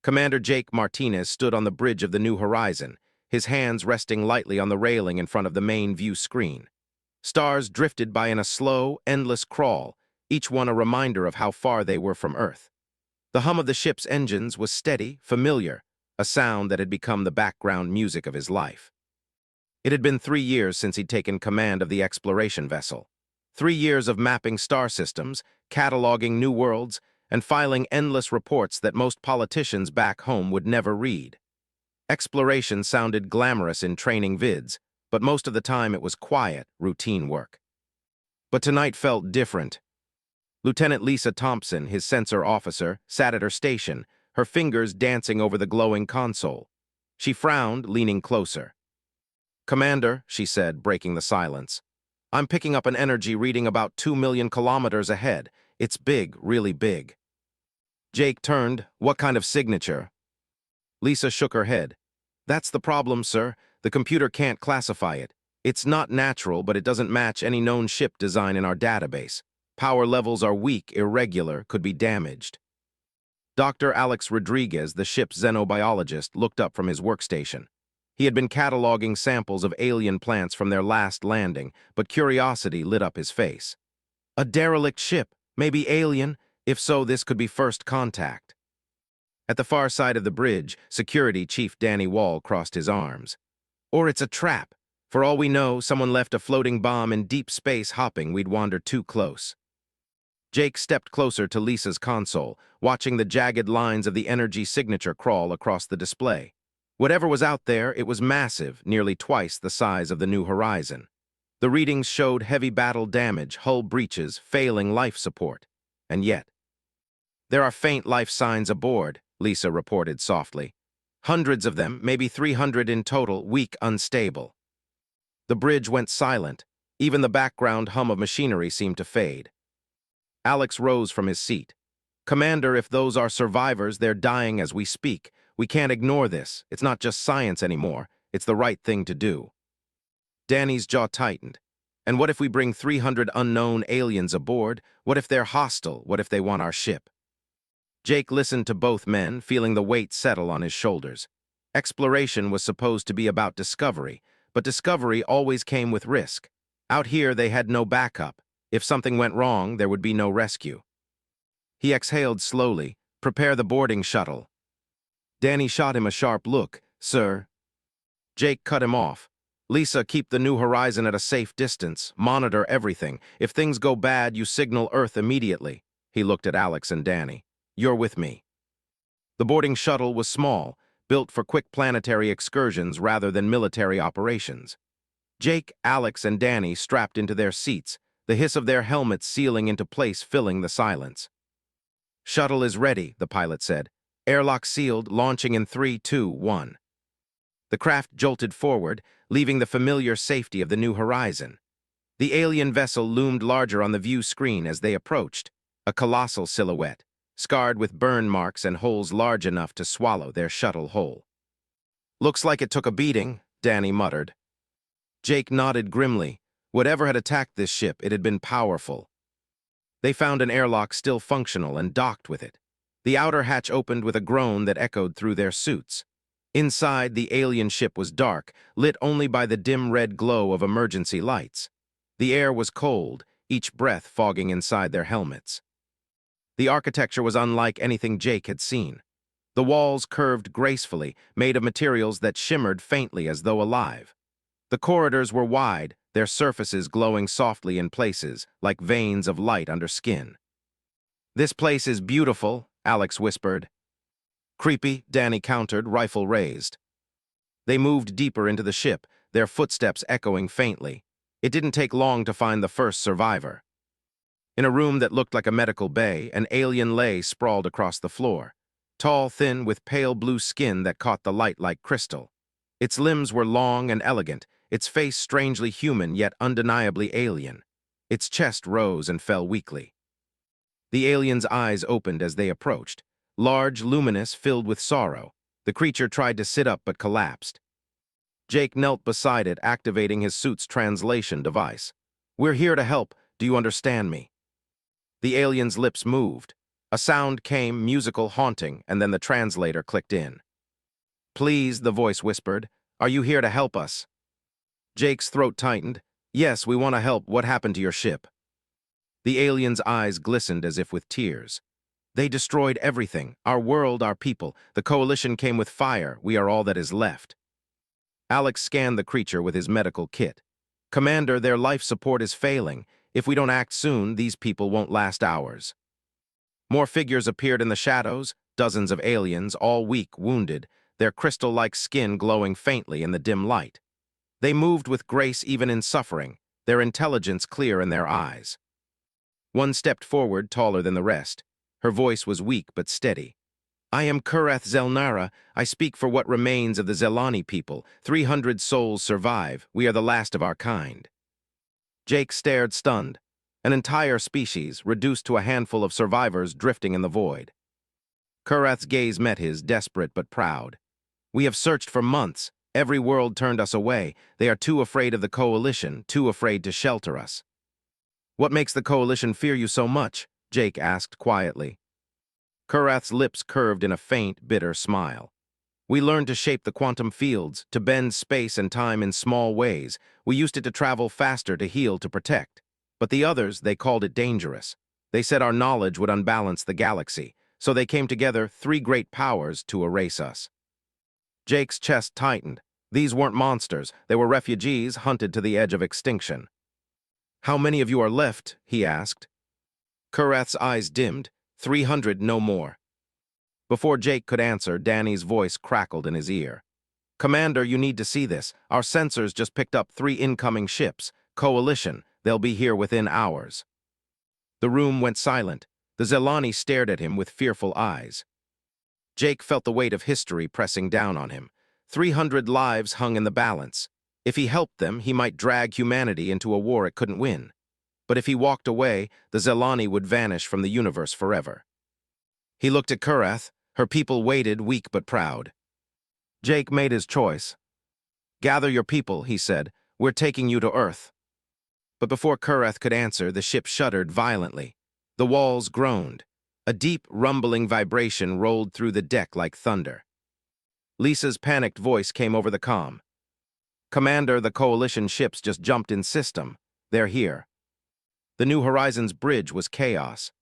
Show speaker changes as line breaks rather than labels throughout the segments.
Commander Jake Martinez stood on the bridge of the New Horizon, his hands resting lightly on the railing in front of the main view screen. Stars drifted by in a slow, endless crawl, each one a reminder of how far they were from Earth. The hum of the ship's engines was steady, familiar, a sound that had become the background music of his life. It had been 3 years since he'd taken command of the exploration vessel. 3 years of mapping star systems, cataloging new worlds, and filing endless reports that most politicians back home would never read. Exploration sounded glamorous in training vids, but most of the time it was quiet, routine work. But tonight felt different. Lieutenant Lisa Thompson, his sensor officer, sat at her station, her fingers dancing over the glowing console. She frowned, leaning closer. "Commander," she said, breaking the silence, "I'm picking up an energy reading about 2 million kilometers ahead. It's big, really big." Jake turned. "What kind of signature?" Lisa shook her head. "That's the problem, sir. The computer can't classify it. It's not natural, but it doesn't match any known ship design in our database. Power levels are weak, irregular, could be damaged." Dr. Alex Rodriguez, the ship's xenobiologist, looked up from his workstation. He had been cataloging samples of alien plants from their last landing, but curiosity lit up his face. "A derelict ship, maybe alien. If so, this could be first contact." At the far side of the bridge, Security Chief Danny Wall crossed his arms. "Or it's a trap. For all we know, someone left a floating bomb in deep space hopping we'd wander too close." Jake stepped closer to Lisa's console, watching the jagged lines of the energy signature crawl across the display. Whatever was out there, it was massive, nearly twice the size of the New Horizon. The readings showed heavy battle damage, hull breaches, failing life support. And yet, "There are faint life signs aboard," Lisa reported softly. "Hundreds of them, maybe 300 in total, weak, unstable." The bridge went silent. Even the background hum of machinery seemed to fade. Alex rose from his seat. "Commander, if those are survivors, they're dying as we speak. We can't ignore this. It's not just science anymore. It's the right thing to do." Danny's jaw tightened. "And what if we bring 300 unknown aliens aboard? What if they're hostile? What if they want our ship?" Jake listened to both men, feeling the weight settle on his shoulders. Exploration was supposed to be about discovery, but discovery always came with risk. Out here, they had no backup. If something went wrong, there would be no rescue. He exhaled slowly. "Prepare the boarding shuttle." Danny shot him a sharp look. "Sir." Jake cut him off. "Lisa, keep the New Horizon at a safe distance. Monitor everything. If things go bad, you signal Earth immediately." He looked at Alex and Danny. "You're with me." The boarding shuttle was small, built for quick planetary excursions rather than military operations. Jake, Alex, and Danny strapped into their seats, the hiss of their helmets sealing into place, filling the silence. "Shuttle is ready," the pilot said. "Airlock sealed, launching in 3, 2, 1. The craft jolted forward, leaving the familiar safety of the New Horizon. The alien vessel loomed larger on the view screen as they approached, a colossal silhouette, scarred with burn marks and holes large enough to swallow their shuttle whole. "Looks like it took a beating," Danny muttered. Jake nodded grimly. Whatever had attacked this ship, it had been powerful. They found an airlock still functional and docked with it. The outer hatch opened with a groan that echoed through their suits. Inside, the alien ship was dark, lit only by the dim red glow of emergency lights. The air was cold, each breath fogging inside their helmets. The architecture was unlike anything Jake had seen. The walls curved gracefully, made of materials that shimmered faintly as though alive. The corridors were wide, their surfaces glowing softly in places, like veins of light under skin. "This place is beautiful," Alex whispered. "Creepy," Danny countered, rifle raised. They moved deeper into the ship, their footsteps echoing faintly. It didn't take long to find the first survivor. In a room that looked like a medical bay, an alien lay sprawled across the floor. Tall, thin, with pale blue skin that caught the light like crystal. Its limbs were long and elegant, its face strangely human yet undeniably alien. Its chest rose and fell weakly. The alien's eyes opened as they approached. Large, luminous, filled with sorrow. The creature tried to sit up but collapsed. Jake knelt beside it, activating his suit's translation device. "We're here to help. Do you understand me?" The alien's lips moved. A sound came, musical, haunting, and then the translator clicked in. "Please," the voice whispered, "are you here to help us?" Jake's throat tightened. "Yes, we want to help. What happened to your ship?" The alien's eyes glistened as if with tears. "They destroyed everything, our world, our people. The coalition came with fire. We are all that is left." Alex scanned the creature with his medical kit. "Commander, their life support is failing. If we don't act soon, these people won't last hours." More figures appeared in the shadows, dozens of aliens, all weak, wounded, their crystal-like skin glowing faintly in the dim light. They moved with grace even in suffering, their intelligence clear in their eyes. One stepped forward, taller than the rest. Her voice was weak but steady. "I am Kurath Zelnara. I speak for what remains of the Zelani people. 300 souls survive. We are the last of our kind." Jake stared stunned. An entire species, reduced to a handful of survivors drifting in the void. Kurath's gaze met his, desperate but proud. "We have searched for months. Every world turned us away. They are too afraid of the coalition, too afraid to shelter us." "What makes the coalition fear you so much?" Jake asked quietly. Kurath's lips curved in a faint, bitter smile. "We learned to shape the quantum fields, to bend space and time in small ways. We used it to travel faster, to heal, to protect. But the others, they called it dangerous. They said our knowledge would unbalance the galaxy, so they came together, 3 great powers, to erase us." Jake's chest tightened. These weren't monsters. They were refugees hunted to the edge of extinction. "How many of you are left?" he asked. Kurath's eyes dimmed. 300, no more." Before Jake could answer, Danny's voice crackled in his ear. "Commander, you need to see this. Our sensors just picked up 3 incoming ships. Coalition. They'll be here within hours." The room went silent. The Zelani stared at him with fearful eyes. Jake felt the weight of history pressing down on him. 300 lives hung in the balance. If he helped them, he might drag humanity into a war it couldn't win. But if he walked away, the Zelani would vanish from the universe forever. He looked at Kurath. Her people waited, weak but proud. Jake made his choice. "Gather your people," he said. "We're taking you to Earth." But before Kurath could answer, the ship shuddered violently. The walls groaned. A deep, rumbling vibration rolled through the deck like thunder. Lisa's panicked voice came over the comm. "Commander, the coalition ships just jumped in system. They're here." The New Horizons bridge was chaos.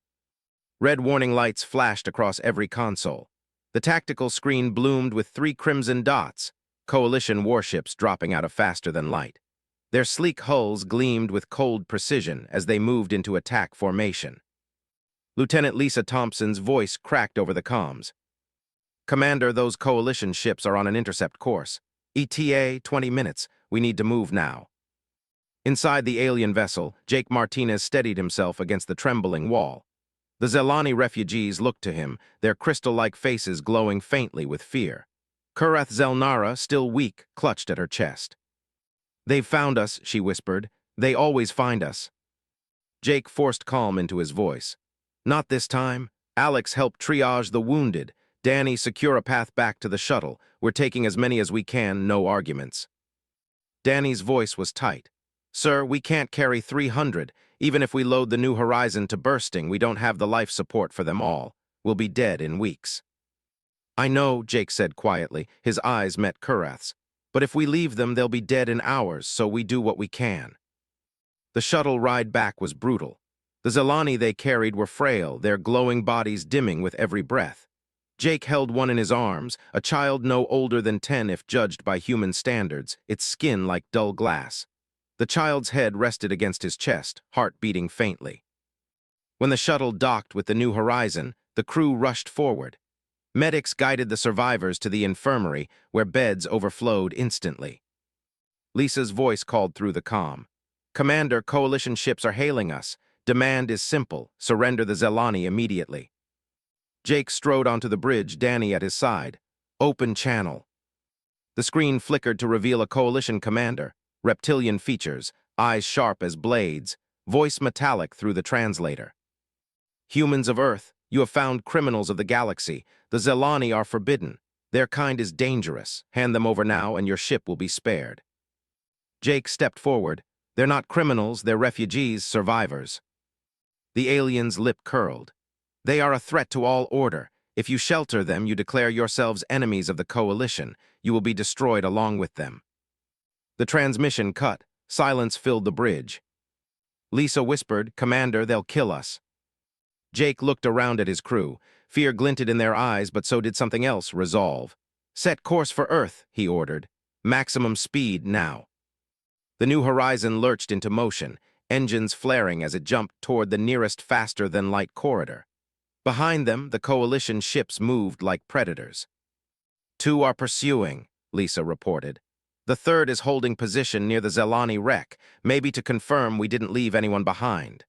Red warning lights flashed across every console. The tactical screen bloomed with 3 crimson dots, coalition warships dropping out of faster than light. Their sleek hulls gleamed with cold precision as they moved into attack formation. Lieutenant Lisa Thompson's voice cracked over the comms. "Commander, those coalition ships are on an intercept course. ETA, 20 minutes. We need to move now." Inside the alien vessel, Jake Martinez steadied himself against the trembling wall. The Zelani refugees looked to him, their crystal-like faces glowing faintly with fear. Kurath Zelnara, still weak, clutched at her chest. "They've found us," she whispered. "They always find us." Jake forced calm into his voice. "Not this time. Alex helped triage the wounded. Danny, secure a path back to the shuttle. We're taking as many as we can, no arguments." Danny's voice was tight. "Sir, we can't carry 300. Even if we load the New Horizon to bursting, we don't have the life support for them all. We'll be dead in weeks." "I know," Jake said quietly. His eyes met Kurath's. "But if we leave them, they'll be dead in hours, so we do what we can." The shuttle ride back was brutal. The Zelani they carried were frail, their glowing bodies dimming with every breath. Jake held one in his arms, a child no older than 10 if judged by human standards, its skin like dull glass. The child's head rested against his chest, heart beating faintly. When the shuttle docked with the New Horizon, the crew rushed forward. Medics guided the survivors to the infirmary, where beds overflowed instantly. Lisa's voice called through the comm. "Commander, coalition ships are hailing us. Demand is simple. Surrender the Zelani immediately." Jake strode onto the bridge, Danny at his side. "Open channel." The screen flickered to reveal a coalition commander. Reptilian features, eyes sharp as blades, voice metallic through the translator. "Humans of Earth, you have found criminals of the galaxy. The Zelani are forbidden. Their kind is dangerous. Hand them over now and your ship will be spared." Jake stepped forward. "They're not criminals, they're refugees, survivors." The alien's lip curled. They are a threat to all order. If you shelter them, you declare yourselves enemies of the coalition. You will be destroyed along with them. The transmission cut. Silence filled the bridge. Lisa whispered, "Commander, they'll kill us." Jake looked around at his crew. Fear glinted in their eyes, but so did something else, resolve. "Set course for Earth," he ordered. "Maximum speed now." The New Horizon lurched into motion, engines flaring as it jumped toward the nearest faster-than-light corridor. Behind them, the coalition ships moved like predators. "Two are pursuing," Lisa reported. "The third is holding position near the Zelani wreck, maybe to confirm we didn't leave anyone behind."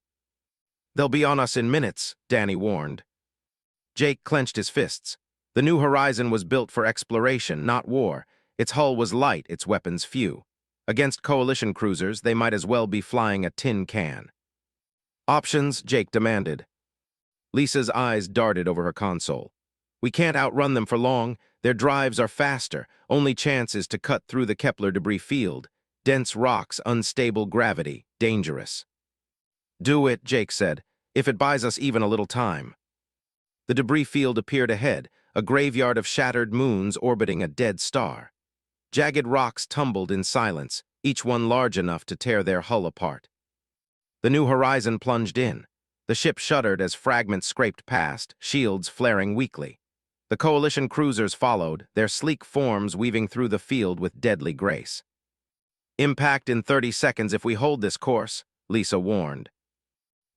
"They'll be on us in minutes," Danny warned. Jake clenched his fists. The New Horizon was built for exploration, not war. Its hull was light, its weapons few. Against coalition cruisers, they might as well be flying a tin can. "Options," Jake demanded. Lisa's eyes darted over her console. "We can't outrun them for long. Their drives are faster. Only chance is to cut through the Kepler debris field. Dense rocks, unstable gravity, dangerous." "Do it," Jake said, "if it buys us even a little time." The debris field appeared ahead, a graveyard of shattered moons orbiting a dead star. Jagged rocks tumbled in silence, each one large enough to tear their hull apart. The New Horizon plunged in. The ship shuddered as fragments scraped past, shields flaring weakly. The coalition cruisers followed, their sleek forms weaving through the field with deadly grace. "Impact in 30 seconds if we hold this course," Lisa warned.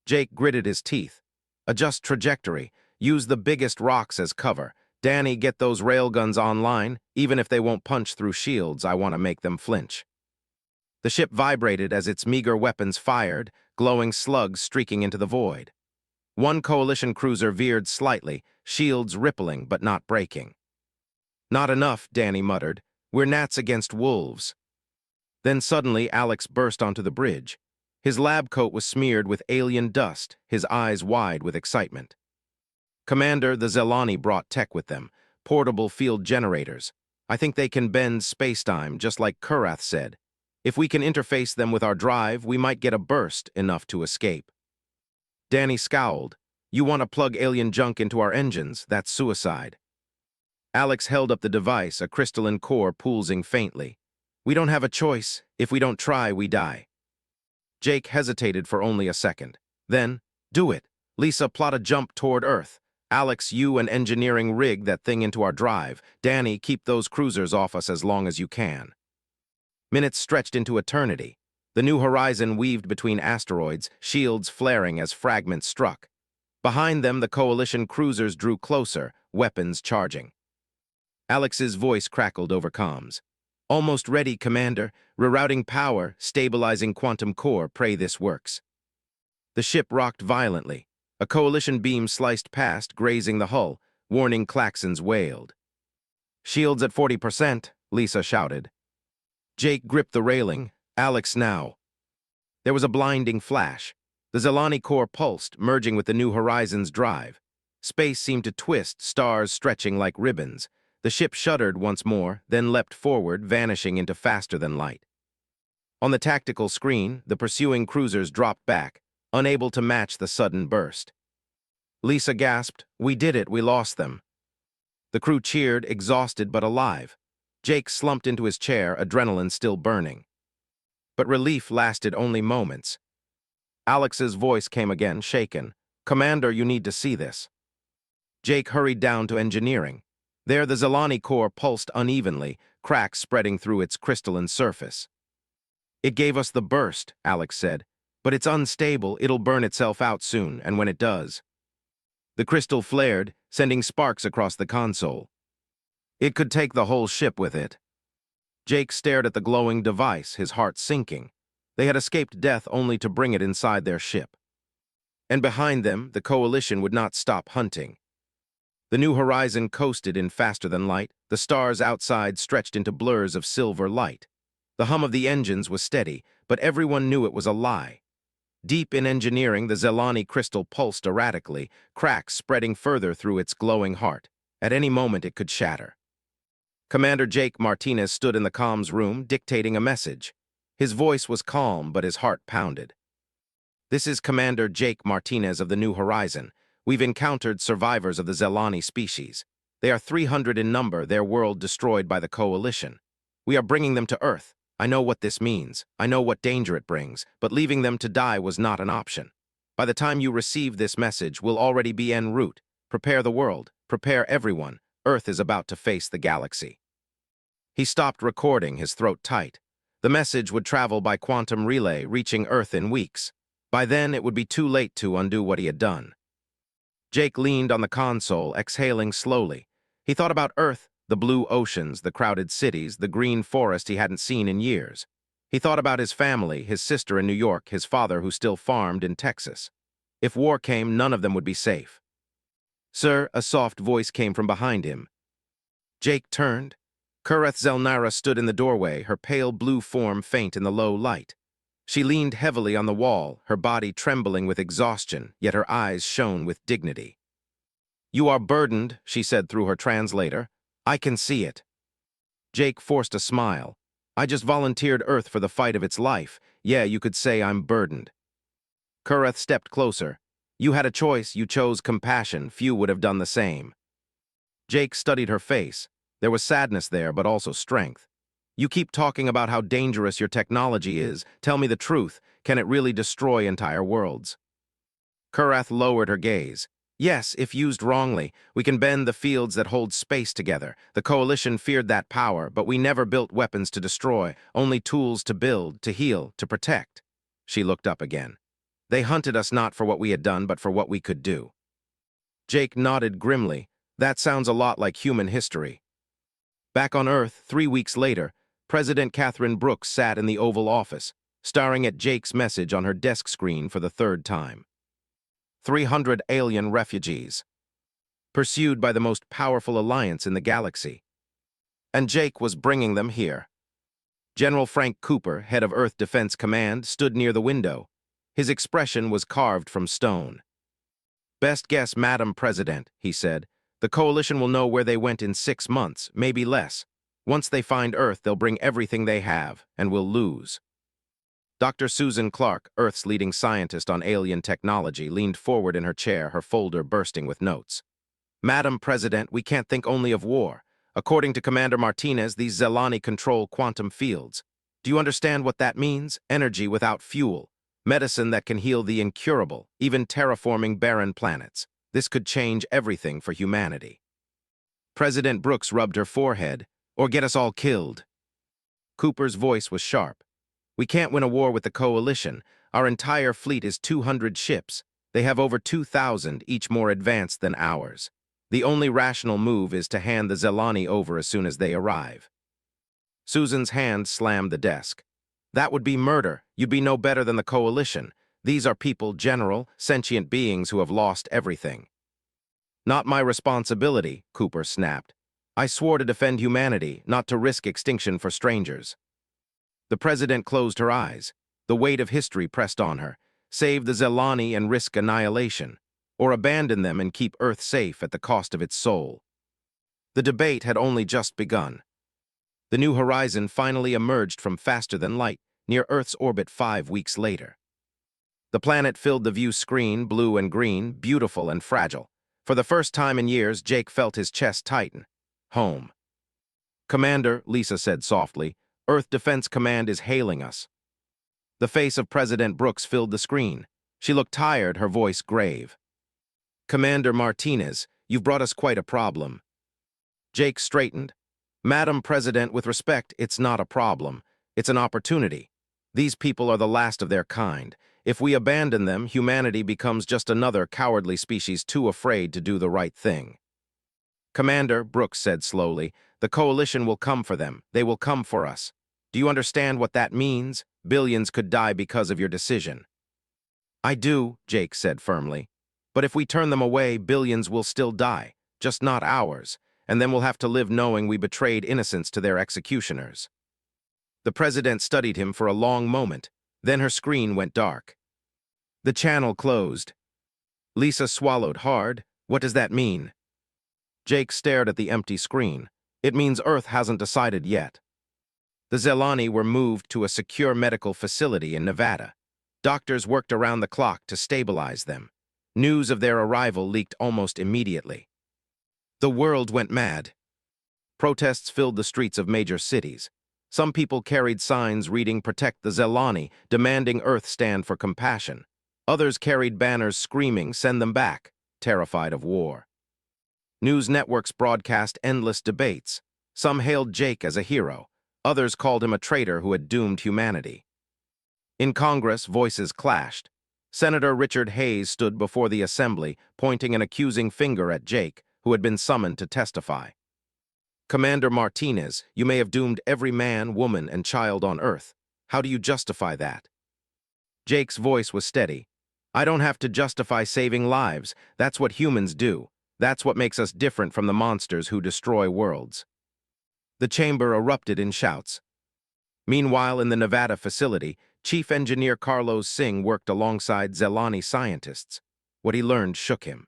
Jake gritted his teeth. "Adjust trajectory. Use the biggest rocks as cover. Danny, get those railguns online. Even if they won't punch through shields, I want to make them flinch." The ship vibrated as its meager weapons fired, glowing slugs streaking into the void. One coalition cruiser veered slightly, shields rippling but not breaking. "Not enough," Danny muttered. "We're gnats against wolves." Then suddenly Alex burst onto the bridge. His lab coat was smeared with alien dust, his eyes wide with excitement. "Commander, the Zelani brought tech with them. Portable field generators. I think they can bend spacetime, just like Kurath said. If we can interface them with our drive, we might get a burst enough to escape." Danny scowled. "You want to plug alien junk into our engines? That's suicide." Alex held up the device, a crystalline core pulsing faintly. "We don't have a choice. If we don't try, we die." Jake hesitated for only a second. Then, "Do it. Lisa, plot a jump toward Earth. Alex, you and engineering rig that thing into our drive. Danny, keep those cruisers off us as long as you can." Minutes stretched into eternity. The New Horizon weaved between asteroids, shields flaring as fragments struck. Behind them, the coalition cruisers drew closer, weapons charging. Alex's voice crackled over comms. "Almost ready, Commander. Rerouting power, stabilizing quantum core. Pray this works." The ship rocked violently. A coalition beam sliced past, grazing the hull. Warning klaxons wailed. "Shields at 40%, Lisa shouted. Jake gripped the railing. "Alex, now." There was a blinding flash. The Zelani core pulsed, merging with the New Horizon's drive. Space seemed to twist, stars stretching like ribbons. The ship shuddered once more, then leapt forward, vanishing into faster-than-light. On the tactical screen, the pursuing cruisers dropped back, unable to match the sudden burst. Lisa gasped, "We did it, we lost them." The crew cheered, exhausted but alive. Jake slumped into his chair, adrenaline still burning. But relief lasted only moments. Alex's voice came again, shaken. "Commander, you need to see this." Jake hurried down to engineering. There, the Zelani core pulsed unevenly, cracks spreading through its crystalline surface. "It gave us the burst," Alex said. "But it's unstable, it'll burn itself out soon, and when it does." The crystal flared, sending sparks across the console. "It could take the whole ship with it." Jake stared at the glowing device, his heart sinking. They had escaped death only to bring it inside their ship. And behind them, the coalition would not stop hunting. The New Horizon coasted in faster-than-light, the stars outside stretched into blurs of silver light. The hum of the engines was steady, but everyone knew it was a lie. Deep in engineering, the Zelani crystal pulsed erratically, cracks spreading further through its glowing heart. At any moment it could shatter. Commander Jake Martinez stood in the comms room, dictating a message. His voice was calm, but his heart pounded. "This is Commander Jake Martinez of the New Horizon. We've encountered survivors of the Zelani species. They are 300 in number, their world destroyed by the Coalition. We are bringing them to Earth. I know what this means. I know what danger it brings, but leaving them to die was not an option. By the time you receive this message, we'll already be en route. Prepare the world. Prepare everyone. Earth is about to face the galaxy. He stopped recording, his throat tight. The message would travel by quantum relay, reaching Earth in weeks. By then, it would be too late to undo what he had done. Jake leaned on the console, exhaling slowly. He thought about Earth, the blue oceans, the crowded cities, the green forest he hadn't seen in years. He thought about his family, his sister in New York, his father who still farmed in Texas. If war came, none of them would be safe. "Sir," a soft voice came from behind him. Jake turned. Kureth Zelnara stood in the doorway, her pale blue form faint in the low light. She leaned heavily on the wall, her body trembling with exhaustion, yet her eyes shone with dignity. "You are burdened," she said through her translator. "I can see it." Jake forced a smile. "I just volunteered Earth for the fight of its life. Yeah, you could say I'm burdened." Kureth stepped closer. "You had a choice. You chose compassion. Few would have done the same." Jake studied her face. There was sadness there, but also strength. "You keep talking about how dangerous your technology is. Tell me the truth. Can it really destroy entire worlds?" Kureth lowered her gaze. "Yes, if used wrongly, we can bend the fields that hold space together. The Coalition feared that power, but we never built weapons to destroy, only tools to build, to heal, to protect." She looked up again. "They hunted us not for what we had done, but for what we could do." Jake nodded grimly. "That sounds a lot like human history." Back on Earth, 3 weeks later, President Catherine Brooks sat in the Oval Office, staring at Jake's message on her desk screen for the third time. 300 alien refugees, pursued by the most powerful alliance in the galaxy. And Jake was bringing them here. General Frank Cooper, head of Earth Defense Command, stood near the window. His expression was carved from stone. "Best guess, Madam President," he said. "The Coalition will know where they went in 6 months, maybe less. Once they find Earth, they'll bring everything they have, and we'll lose." Dr. Susan Clark, Earth's leading scientist on alien technology, leaned forward in her chair, her folder bursting with notes. "Madam President, we can't think only of war. According to Commander Martinez, these Zelani control quantum fields. Do you understand what that means? Energy without fuel. Medicine that can heal the incurable, even terraforming barren planets. This could change everything for humanity." President Brooks rubbed her forehead. "Or get us all killed." Cooper's voice was sharp. "We can't win a war with the Coalition. Our entire fleet is 200 ships. They have over 2,000, each more advanced than ours. The only rational move is to hand the Zelani over as soon as they arrive." Susan's hand slammed the desk. "That would be murder. You'd be no better than the Coalition. These are people, General, sentient beings who have lost everything." "Not my responsibility," Cooper snapped. "I swore to defend humanity, not to risk extinction for strangers." The president closed her eyes. The weight of history pressed on her. Save the Zelani and risk annihilation, or abandon them and keep Earth safe at the cost of its soul. The debate had only just begun. The New Horizon finally emerged from faster than light, near Earth's orbit 5 weeks later. The planet filled the view screen, blue and green, beautiful and fragile. For the first time in years, Jake felt his chest tighten. Home. "Commander," Lisa said softly, "Earth Defense Command is hailing us." The face of President Brooks filled the screen. She looked tired, her voice grave. "Commander Martinez, you've brought us quite a problem." Jake straightened. "Madam President, with respect, it's not a problem. It's an opportunity. These people are the last of their kind. If we abandon them, humanity becomes just another cowardly species too afraid to do the right thing." "Commander," Brooks said slowly, "the Coalition will come for them. They will come for us. Do you understand what that means? Billions could die because of your decision." "I do," Jake said firmly. "But if we turn them away, billions will still die, just not ours, and then we'll have to live knowing we betrayed innocents to their executioners." The president studied him for a long moment. Then her screen went dark. The channel closed. Lisa swallowed hard. "What does that mean?" Jake stared at the empty screen. "It means Earth hasn't decided yet." The Zelani were moved to a secure medical facility in Nevada. Doctors worked around the clock to stabilize them. News of their arrival leaked almost immediately. The world went mad. Protests filled the streets of major cities. Some people carried signs reading "Protect the Zelani," demanding Earth stand for compassion. Others carried banners screaming, "Send them back," terrified of war. News networks broadcast endless debates. Some hailed Jake as a hero. Others called him a traitor who had doomed humanity. In Congress, voices clashed. Senator Richard Hayes stood before the assembly, pointing an accusing finger at Jake, who had been summoned to testify. "Commander Martinez, you may have doomed every man, woman, and child on Earth. How do you justify that?" Jake's voice was steady. "I don't have to justify saving lives. That's what humans do. That's what makes us different from the monsters who destroy worlds." The chamber erupted in shouts. Meanwhile, in the Nevada facility, Chief Engineer Carlos Singh worked alongside Zelani scientists. What he learned shook him.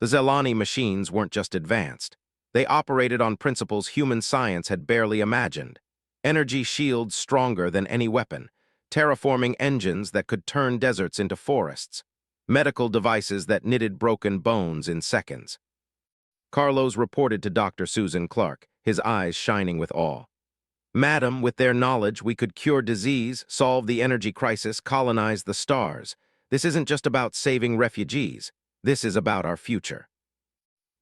The Zelani machines weren't just advanced. They operated on principles human science had barely imagined. Energy shields stronger than any weapon, terraforming engines that could turn deserts into forests, medical devices that knitted broken bones in seconds. Carlos reported to Dr. Susan Clark, his eyes shining with awe. "Madam, with their knowledge, we could cure disease, solve the energy crisis, colonize the stars. This isn't just about saving refugees. This is about our future."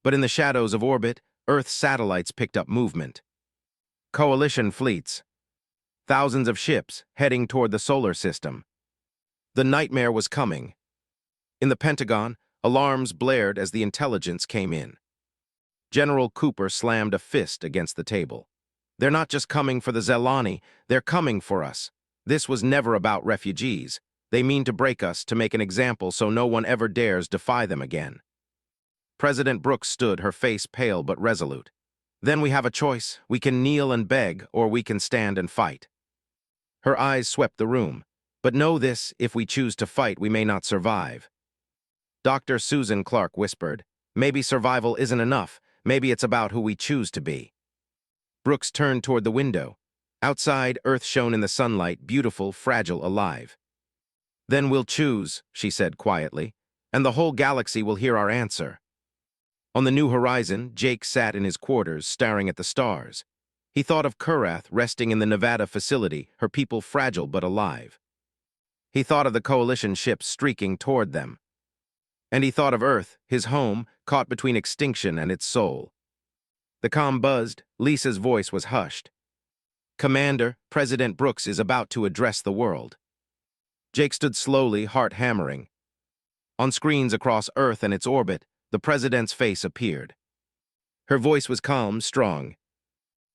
But in the shadows of orbit, Earth's satellites picked up movement. Coalition fleets. Thousands of ships heading toward the solar system. The nightmare was coming. In the Pentagon, alarms blared as the intelligence came in. General Cooper slammed a fist against the table. "They're not just coming for the Zelani, they're coming for us. This was never about refugees. They mean to break us, to make an example so no one ever dares defy them again." President Brooks stood, her face pale but resolute. "Then we have a choice. We can kneel and beg, or we can stand and fight." Her eyes swept the room. "But know this, if we choose to fight, we may not survive." Dr. Susan Clark whispered, "Maybe survival isn't enough. Maybe it's about who we choose to be." Brooks turned toward the window. Outside, Earth shone in the sunlight, beautiful, fragile, alive. "Then we'll choose," she said quietly, "and the whole galaxy will hear our answer." On the new horizon, Jake sat in his quarters, staring at the stars. He thought of Kurath resting in the Nevada facility, her people fragile but alive. He thought of the coalition ships streaking toward them. And he thought of Earth, his home, caught between extinction and its soul. The comm buzzed. Lisa's voice was hushed. "Commander, President Brooks is about to address the world." Jake stood slowly, heart hammering. On screens across Earth and its orbit, the president's face appeared. Her voice was calm, strong.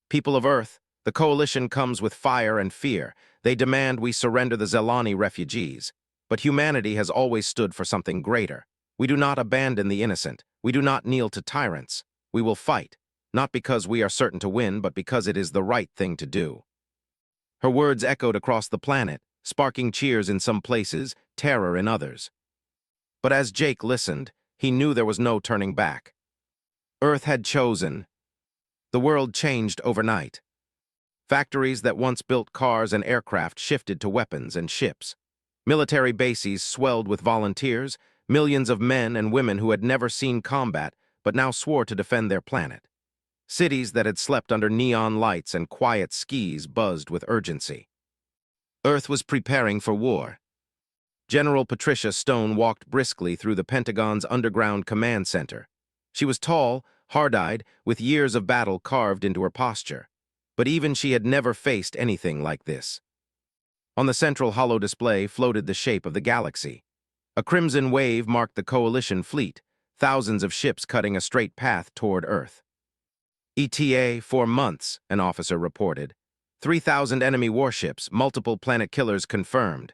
"People of Earth, the coalition comes with fire and fear. They demand we surrender the Zelani refugees. But humanity has always stood for something greater. We do not abandon the innocent. We do not kneel to tyrants. We will fight, not because we are certain to win, but because it is the right thing to do." Her words echoed across the planet, sparking cheers in some places, terror in others. But as Jake listened, he knew there was no turning back. Earth had chosen. The world changed overnight. Factories that once built cars and aircraft shifted to weapons and ships. Military bases swelled with volunteers, millions of men and women who had never seen combat but now swore to defend their planet. Cities that had slept under neon lights and quiet skis buzzed with urgency. Earth was preparing for war. General Patricia Stone walked briskly through the Pentagon's underground command center. She was tall, hard-eyed, with years of battle carved into her posture. But even she had never faced anything like this. On the central holo display floated the shape of the galaxy. A crimson wave marked the coalition fleet, thousands of ships cutting a straight path toward Earth. "ETA 4 months, an officer reported. 3,000 enemy warships, multiple planet killers confirmed."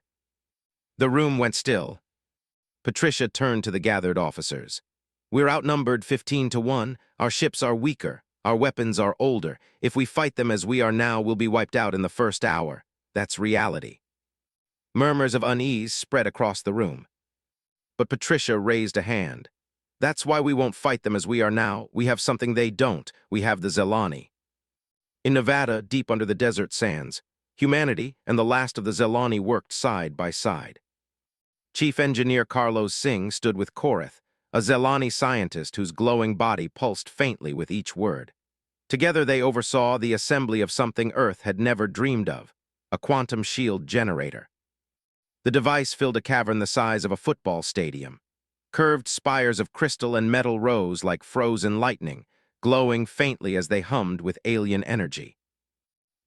The room went still. Patricia turned to the gathered officers. "We're outnumbered 15-1. Our ships are weaker. Our weapons are older. If we fight them as we are now, we'll be wiped out in the first hour. That's reality." Murmurs of unease spread across the room. But Patricia raised a hand. "That's why we won't fight them as we are now. We have something they don't. We have the Zelani." In Nevada, deep under the desert sands, humanity and the last of the Zelani worked side by side. Chief Engineer Carlos Singh stood with Korath, a Zelani scientist whose glowing body pulsed faintly with each word. Together they oversaw the assembly of something Earth had never dreamed of, a quantum shield generator. The device filled a cavern the size of a football stadium. Curved spires of crystal and metal rose like frozen lightning, glowing faintly as they hummed with alien energy.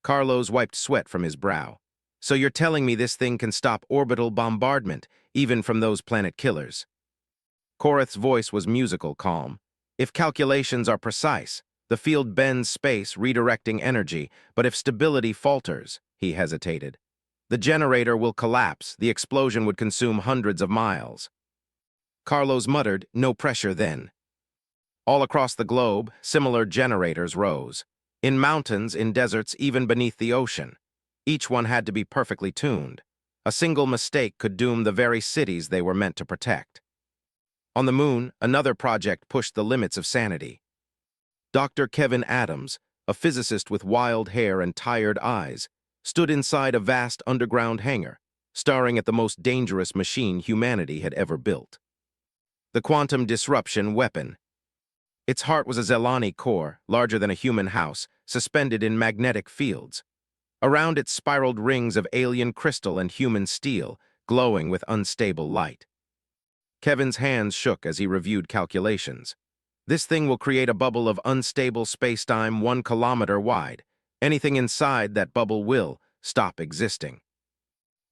Carlos wiped sweat from his brow. So you're telling me this thing can stop orbital bombardment, even from those planet killers? Korath's voice was musical calm. If calculations are precise, the field bends space, redirecting energy, but if stability falters, he hesitated. The generator will collapse, the explosion would consume hundreds of miles. Carlos muttered, no pressure then. All across the globe, similar generators rose. In mountains, in deserts, even beneath the ocean. Each one had to be perfectly tuned. A single mistake could doom the very cities they were meant to protect. On the moon, another project pushed the limits of sanity. Dr. Kevin Adams, a physicist with wild hair and tired eyes, stood inside a vast underground hangar, staring at the most dangerous machine humanity had ever built. The quantum disruption weapon. Its heart was a Zelani core, larger than a human house, suspended in magnetic fields. Around it spiraled rings of alien crystal and human steel, glowing with unstable light. Kevin's hands shook as he reviewed calculations. This thing will create a bubble of unstable spacetime 1 kilometer wide. Anything inside that bubble will stop existing.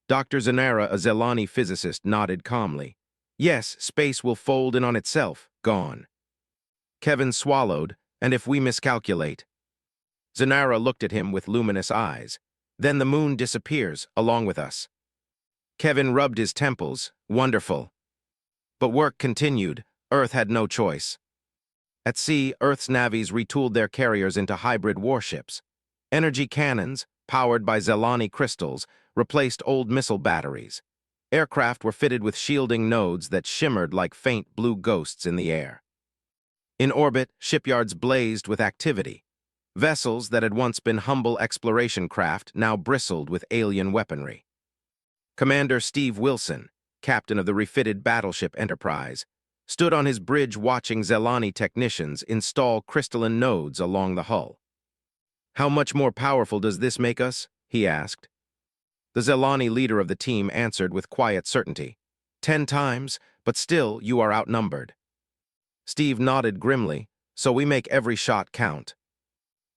Dr. Zanara, a Zelani physicist, nodded calmly. Yes, space will fold in on itself, gone. Kevin swallowed, and if we miscalculate. Zanara looked at him with luminous eyes. Then the moon disappears, along with us. Kevin rubbed his temples. Wonderful. But work continued. Earth had no choice. At sea, Earth's navies retooled their carriers into hybrid warships. Energy cannons, powered by Zelani crystals, replaced old missile batteries. Aircraft were fitted with shielding nodes that shimmered like faint blue ghosts in the air. In orbit, shipyards blazed with activity. Vessels that had once been humble exploration craft now bristled with alien weaponry. Commander Steve Wilson, captain of the refitted battleship Enterprise, stood on his bridge watching Zelani technicians install crystalline nodes along the hull. How much more powerful does this make us? He asked. The Zelani leader of the team answered with quiet certainty. 10 times, but still you are outnumbered. Steve nodded grimly, so we make every shot count.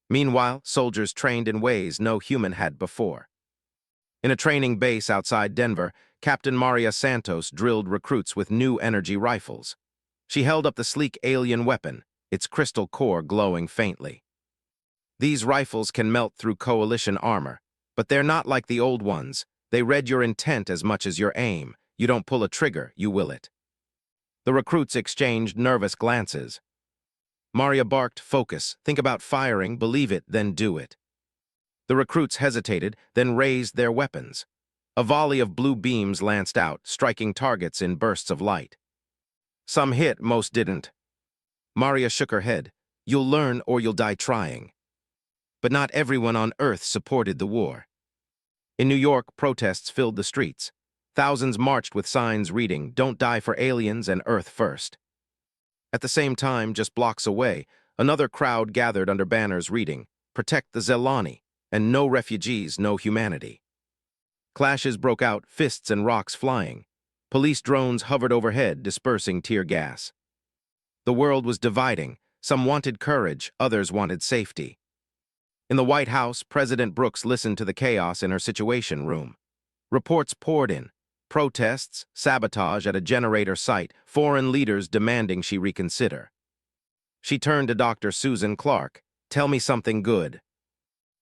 Meanwhile, soldiers trained in ways no human had before. In a training base outside Denver, Captain Maria Santos drilled recruits with new energy rifles. She held up the sleek alien weapon, its crystal core glowing faintly. These rifles can melt through coalition armor, but they're not like the old ones. They read your intent as much as your aim. You don't pull a trigger, you will it. The recruits exchanged nervous glances. Maria barked, focus, think about firing, believe it, then do it. The recruits hesitated, then raised their weapons. A volley of blue beams lanced out, striking targets in bursts of light. Some hit, most didn't. Maria shook her head. You'll learn or you'll die trying. But not everyone on Earth supported the war. In New York, protests filled the streets. Thousands marched with signs reading, "Don't die for aliens and Earth first." At the same time, just blocks away, another crowd gathered under banners reading, "Protect the Zelani," and "No refugees, no humanity." Clashes broke out, fists and rocks flying. Police drones hovered overhead, dispersing tear gas. The world was dividing. Some wanted courage, others wanted safety. In the White House, President Brooks listened to the chaos in her Situation Room. Reports poured in. Protests, sabotage at a generator site, foreign leaders demanding she reconsider. She turned to Dr. Susan Clark. Tell me something good.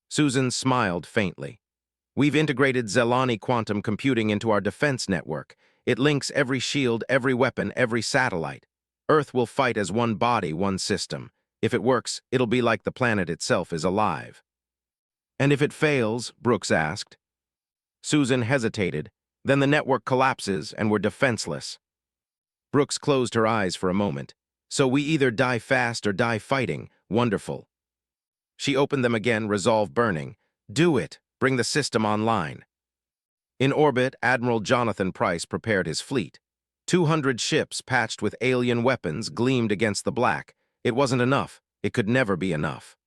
Susan smiled faintly. We've integrated Zelani quantum computing into our defense network. It links every shield, every weapon, every satellite. Earth will fight as one body, one system. If it works, it'll be like the planet itself is alive. And if it fails, Brooks asked. Susan hesitated. Then the network collapses and we're defenseless. Brooks closed her eyes for a moment. So we either die fast or die fighting. Wonderful. She opened them again, resolve burning. Do it. Bring the system online. In orbit, Admiral Jonathan Price prepared his fleet. 200 ships patched with alien weapons gleamed against the black. It wasn't enough. It could never be enough.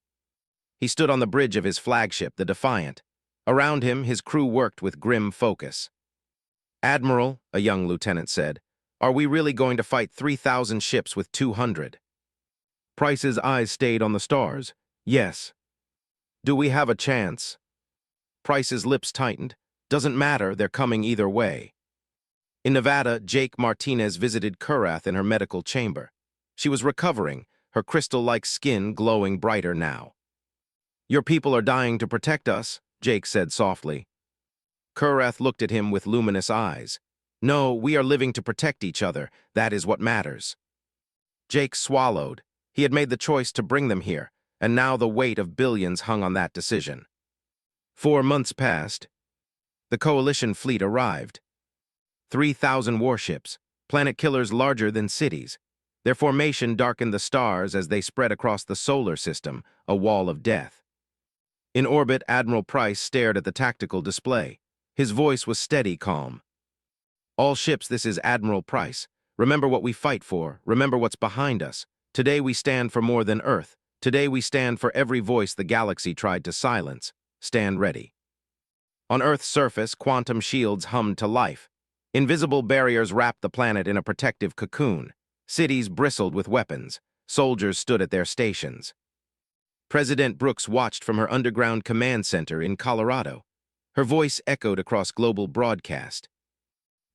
He stood on the bridge of his flagship, the Defiant. Around him, his crew worked with grim focus. "Admiral," a young lieutenant said, "are we really going to fight 3,000 ships with 200? Price's eyes stayed on the stars. "Yes." "Do we have a chance?" Price's lips tightened. "Doesn't matter, they're coming either way." In Nevada, Jake Martinez visited Kurath in her medical chamber. She was recovering, her crystal-like skin glowing brighter now. "Your people are dying to protect us," Jake said softly. Kurath looked at him with luminous eyes. "No, we are living to protect each other. That is what matters." Jake swallowed. He had made the choice to bring them here, and now the weight of billions hung on that decision. 4 months passed. The Coalition fleet arrived. 3,000 warships, planet killers larger than cities. Their formation darkened the stars as they spread across the solar system, a wall of death. In orbit, Admiral Price stared at the tactical display. His voice was steady, calm. "All ships, this is Admiral Price. Remember what we fight for. Remember what's behind us. Today we stand for more than Earth. Today we stand for every voice the galaxy tried to silence. Stand ready." On Earth's surface, quantum shields hummed to life. Invisible barriers wrapped the planet in a protective cocoon. Cities bristled with weapons. Soldiers stood at their stations. President Brooks watched from her underground command center in Colorado. Her voice echoed across global broadcast.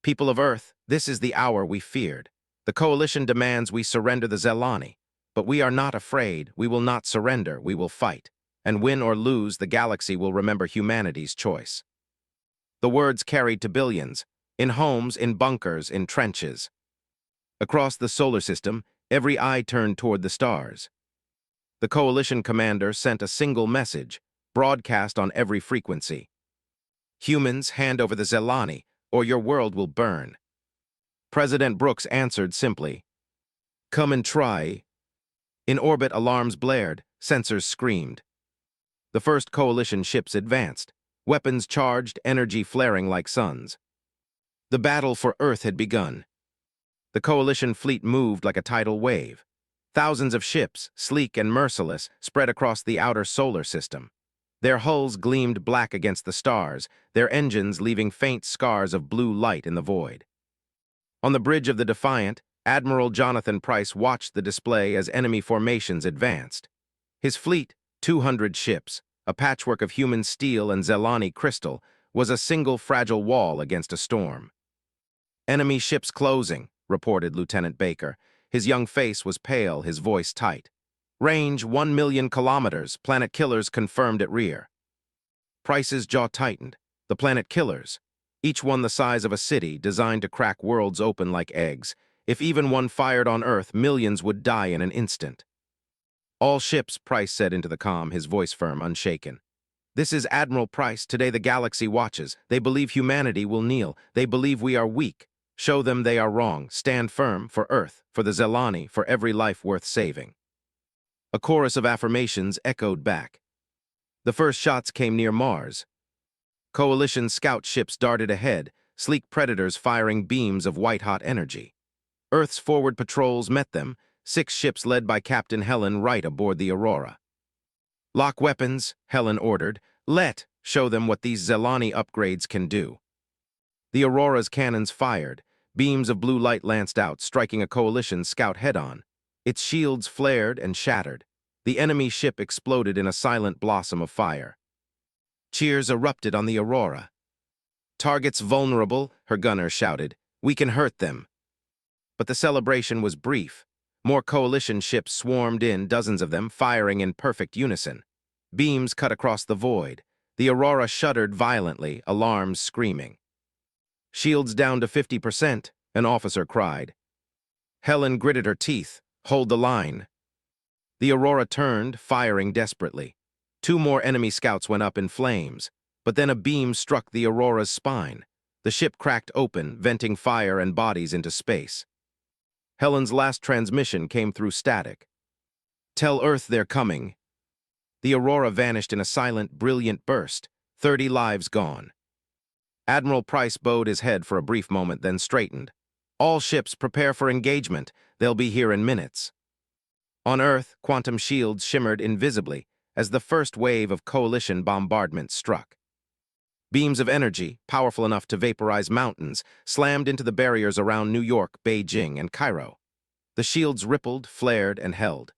"People of Earth, this is the hour we feared. The Coalition demands we surrender the Zelani. But we are not afraid. We will not surrender. We will fight. And win or lose, the galaxy will remember humanity's choice." The words carried to billions, in homes, in bunkers, in trenches. Across the solar system, every eye turned toward the stars. The Coalition commander sent a single message, broadcast on every frequency. "Humans, hand over the Zelani, or your world will burn." President Brooks answered simply, "Come and try." In orbit, alarms blared, sensors screamed. The first Coalition ships advanced, weapons charged, energy flaring like suns. The battle for Earth had begun. The Coalition fleet moved like a tidal wave. Thousands of ships, sleek and merciless, spread across the outer solar system. Their hulls gleamed black against the stars, their engines leaving faint scars of blue light in the void. On the bridge of the Defiant, Admiral Jonathan Price watched the display as enemy formations advanced. His fleet, 200 ships, a patchwork of human steel and Zelani crystal, was a single fragile wall against a storm. "Enemy ships closing," reported Lieutenant Baker. His young face was pale, his voice tight. "Range 1 million kilometers, planet killers confirmed at rear." Price's jaw tightened. The planet killers, each one the size of a city, designed to crack worlds open like eggs. If even one fired on Earth, millions would die in an instant. "All ships," Price said into the comm, his voice firm, unshaken. "This is Admiral Price. Today the galaxy watches. They believe humanity will kneel. They believe we are weak. Show them they are wrong. Stand firm for Earth, for the Zelani, for every life worth saving." A chorus of affirmations echoed back. The first shots came near Mars. Coalition scout ships darted ahead, sleek predators firing beams of white-hot energy. Earth's forward patrols met them, 6 ships led by Captain Helen Wright aboard the Aurora. "Lock weapons," Helen ordered. Show them what these Zelani upgrades can do." The Aurora's cannons fired. Beams of blue light lanced out, striking a Coalition scout head-on. Its shields flared and shattered. The enemy ship exploded in a silent blossom of fire. Cheers erupted on the Aurora. "Targets vulnerable," her gunner shouted. "We can hurt them." But the celebration was brief. More Coalition ships swarmed in, dozens of them, firing in perfect unison. Beams cut across the void. The Aurora shuddered violently, alarms screaming. "Shields down to 50%, an officer cried. Helen gritted her teeth. "Hold the line." The Aurora turned, firing desperately. 2 more enemy scouts went up in flames, but then a beam struck the Aurora's spine. The ship cracked open, venting fire and bodies into space. Helen's last transmission came through static. "Tell Earth they're coming." The Aurora vanished in a silent, brilliant burst, 30 lives gone. Admiral Price bowed his head for a brief moment, then straightened. All ships prepare for engagement. They'll be here in minutes. On Earth, quantum shields shimmered invisibly as the first wave of coalition bombardment struck. Beams of energy, powerful enough to vaporize mountains, slammed into the barriers around New York, Beijing, and Cairo. The shields rippled, flared, and held.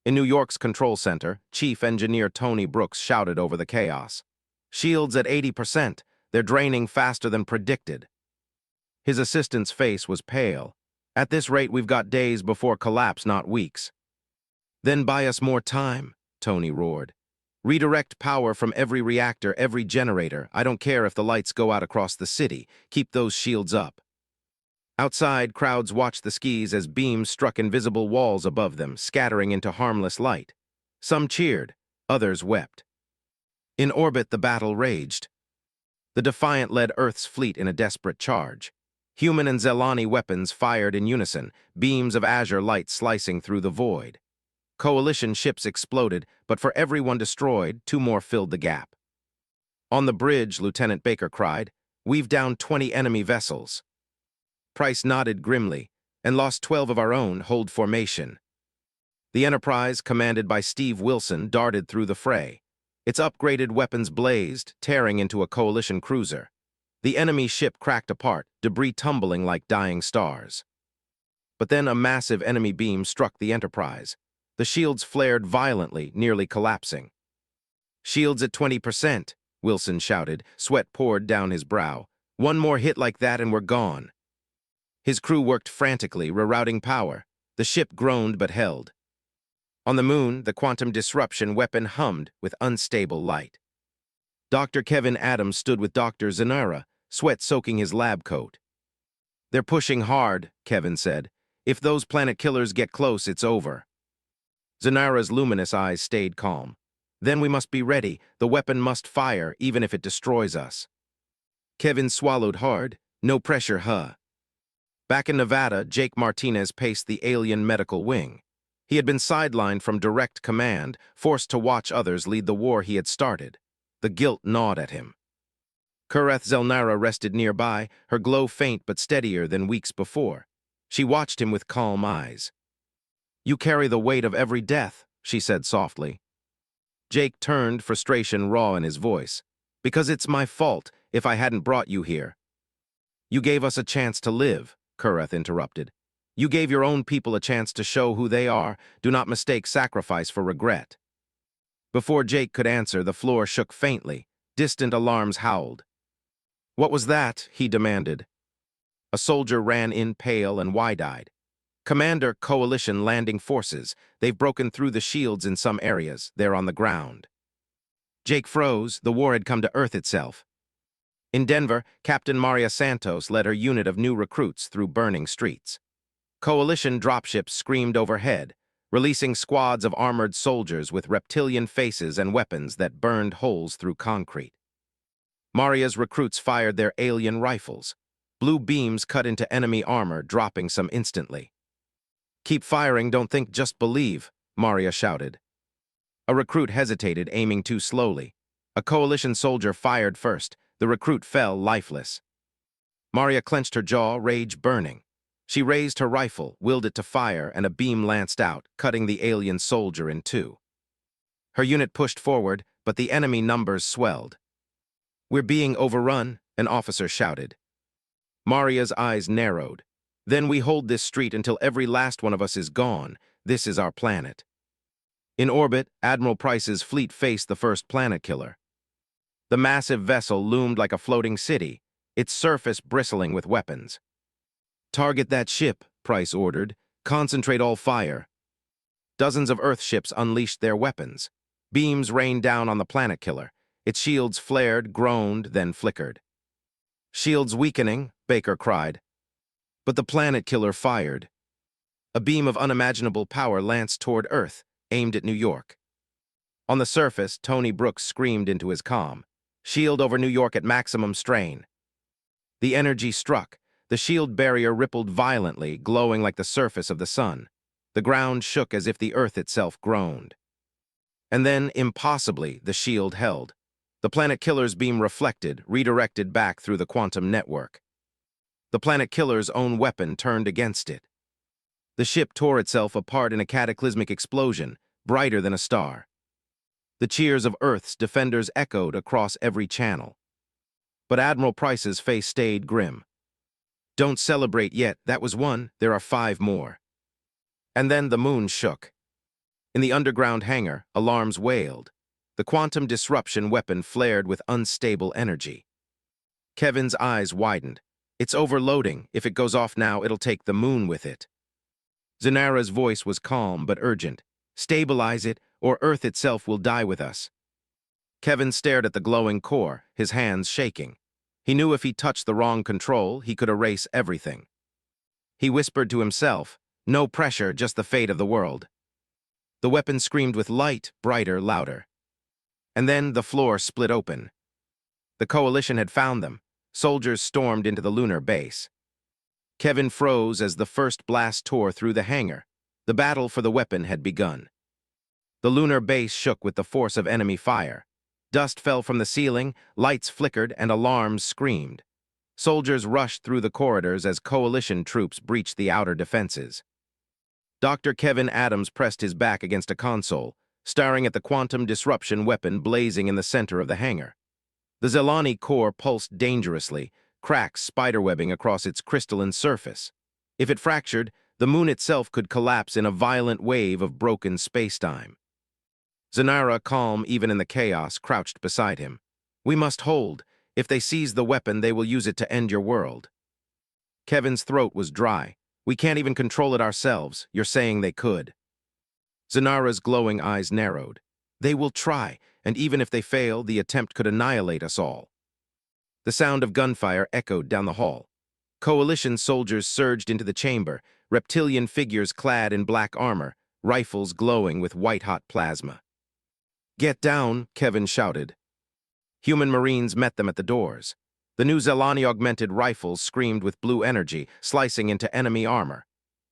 In New York's control center, Chief Engineer Tony Brooks shouted over the chaos. "Shields at 80%. They're draining faster than predicted." His assistant's face was pale. "At this rate, we've got days before collapse, not weeks." "Then buy us more time," Tony roared. "Redirect power from every reactor, every generator. I don't care if the lights go out across the city. Keep those shields up." Outside, crowds watched the skis as beams struck invisible walls above them, scattering into harmless light. Some cheered, others wept. In orbit, the battle raged. The Defiant led Earth's fleet in a desperate charge. Human and Zelani weapons fired in unison, beams of azure light slicing through the void. Coalition ships exploded, but for every one destroyed, 2 more filled the gap. On the bridge, Lieutenant Baker cried, "We've downed 20 enemy vessels." Price nodded grimly, "And lost 12 of our own. Hold formation." The Enterprise, commanded by Steve Wilson, darted through the fray. Its upgraded weapons blazed, tearing into a coalition cruiser. The enemy ship cracked apart, debris tumbling like dying stars. But then a massive enemy beam struck the Enterprise. The shields flared violently, nearly collapsing. "Shields at 20%, Wilson shouted, sweat poured down his brow. "One more hit like that and we're gone." His crew worked frantically, rerouting power. The ship groaned but held. On the moon, the quantum disruption weapon hummed with unstable light. Dr. Kevin Adams stood with Dr. Zanara, sweat soaking his lab coat. "They're pushing hard," Kevin said. "If those planet killers get close, it's over." Zanara's luminous eyes stayed calm. "Then we must be ready. The weapon must fire, even if it destroys us." Kevin swallowed hard. "No pressure, huh?" Back in Nevada, Jake Martinez paced the alien medical wing. He had been sidelined from direct command, forced to watch others lead the war he had started. The guilt gnawed at him. Kureth Zelnara rested nearby, her glow faint but steadier than weeks before. She watched him with calm eyes. "You carry the weight of every death," she said softly. Jake turned, frustration raw in his voice. "Because it's my fault if I hadn't brought you here." "You gave us a chance to live," Kureth interrupted. "You gave your own people a chance to show who they are. Do not mistake sacrifice for regret." Before Jake could answer, the floor shook faintly. Distant alarms howled. "What was that?" he demanded. A soldier ran in, pale and wide-eyed. "Commander, Coalition landing forces. They've broken through the shields in some areas. They're on the ground." Jake froze. The war had come to Earth itself. In Denver, Captain Maria Santos led her unit of new recruits through burning streets. Coalition dropships screamed overhead, releasing squads of armored soldiers with reptilian faces and weapons that burned holes through concrete. Maria's recruits fired their alien rifles. Blue beams cut into enemy armor, dropping some instantly. "Keep firing, don't think, just believe," Maria shouted. A recruit hesitated, aiming too slowly. A Coalition soldier fired first. The recruit fell lifeless. Maria clenched her jaw, rage burning. She raised her rifle, willed it to fire, and a beam lanced out, cutting the alien soldier in 2. Her unit pushed forward, but the enemy numbers swelled. "We're being overrun," an officer shouted. Maria's eyes narrowed. "Then we hold this street until every last one of us is gone. This is our planet." In orbit, Admiral Price's fleet faced the first planet killer. The massive vessel loomed like a floating city, its surface bristling with weapons. "Target that ship," Price ordered. "Concentrate all fire." Dozens of Earth ships unleashed their weapons. Beams rained down on the planet killer. Its shields flared, groaned, then flickered. "Shields weakening," Baker cried. But the planet killer fired. A beam of unimaginable power lanced toward Earth, aimed at New York. On the surface, Tony Brooks screamed into his comm. "Shield over New York at maximum strain." The energy struck. The shield barrier rippled violently, glowing like the surface of the sun. The ground shook as if the Earth itself groaned. And then, impossibly, the shield held. The Planet Killer's beam reflected, redirected back through the quantum network. The Planet Killer's own weapon turned against it. The ship tore itself apart in a cataclysmic explosion, brighter than a star. The cheers of Earth's defenders echoed across every channel. But Admiral Price's face stayed grim. "Don't celebrate yet, that was one, there are 5 more." And then the moon shook. In the underground hangar, alarms wailed. The quantum disruption weapon flared with unstable energy. Kevin's eyes widened. "It's overloading. If it goes off now, it'll take the moon with it." Zanara's voice was calm but urgent. "Stabilize it, or Earth itself will die with us." Kevin stared at the glowing core, his hands shaking. He knew if he touched the wrong control, he could erase everything. He whispered to himself, "No pressure, just the fate of the world." The weapon screamed with light, brighter, louder. And then the floor split open. The Coalition had found them. Soldiers stormed into the lunar base. Kevin froze as the first blast tore through the hangar. The battle for the weapon had begun. The lunar base shook with the force of enemy fire. Dust fell from the ceiling, lights flickered, and alarms screamed. Soldiers rushed through the corridors as Coalition troops breached the outer defenses. Dr. Kevin Adams pressed his back against a console, staring at the quantum disruption weapon blazing in the center of the hangar. The Zelani core pulsed dangerously, cracks spiderwebbing across its crystalline surface. If it fractured, the moon itself could collapse in a violent wave of broken spacetime. Zanara, calm even in the chaos, crouched beside him. "We must hold. If they seize the weapon, they will use it to end your world." Kevin's throat was dry. "We can't even control it ourselves. You're saying they could." Zanara's glowing eyes narrowed. "They will try, and even if they fail, the attempt could annihilate us all." The sound of gunfire echoed down the hall. Coalition soldiers surged into the chamber, reptilian figures clad in black armor, rifles glowing with white-hot plasma. "Get down," Kevin shouted. Human Marines met them at the doors. The new Zelani augmented rifles screamed with blue energy, slicing into enemy armor.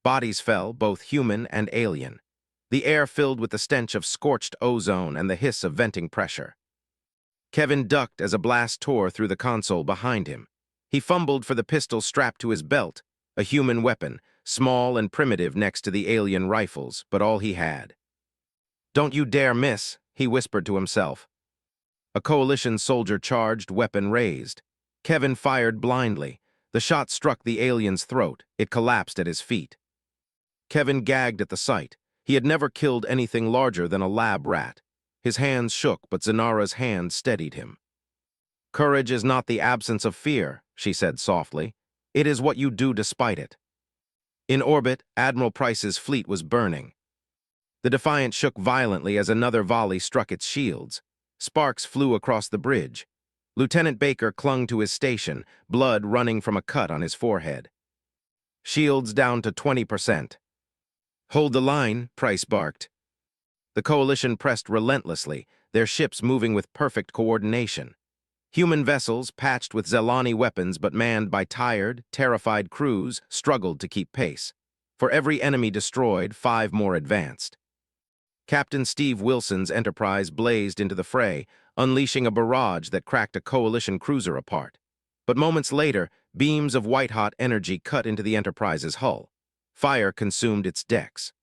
Bodies fell, both human and alien. The air filled with the stench of scorched ozone and the hiss of venting pressure. Kevin ducked as a blast tore through the console behind him. He fumbled for the pistol strapped to his belt, a human weapon, small and primitive next to the alien rifles, but all he had. "Don't you dare miss," he whispered to himself. A Coalition soldier charged, weapon raised. Kevin fired blindly. The shot struck the alien's throat. It collapsed at his feet. Kevin gagged at the sight. He had never killed anything larger than a lab rat. His hands shook, but Zanara's hand steadied him. "Courage is not the absence of fear," she said softly. "It is what you do despite it." In orbit, Admiral Price's fleet was burning. The Defiant shook violently as another volley struck its shields. Sparks flew across the bridge. Lieutenant Baker clung to his station, blood running from a cut on his forehead. "Shields down to 20%. "Hold the line," Price barked. The Coalition pressed relentlessly, their ships moving with perfect coordination. Human vessels, patched with Zelani weapons but manned by tired, terrified crews, struggled to keep pace. For every enemy destroyed, 5 more advanced. Captain Steve Wilson's Enterprise blazed into the fray, unleashing a barrage that cracked a Coalition cruiser apart. But moments later, beams of white-hot energy cut into the Enterprise's hull. Fire consumed its decks.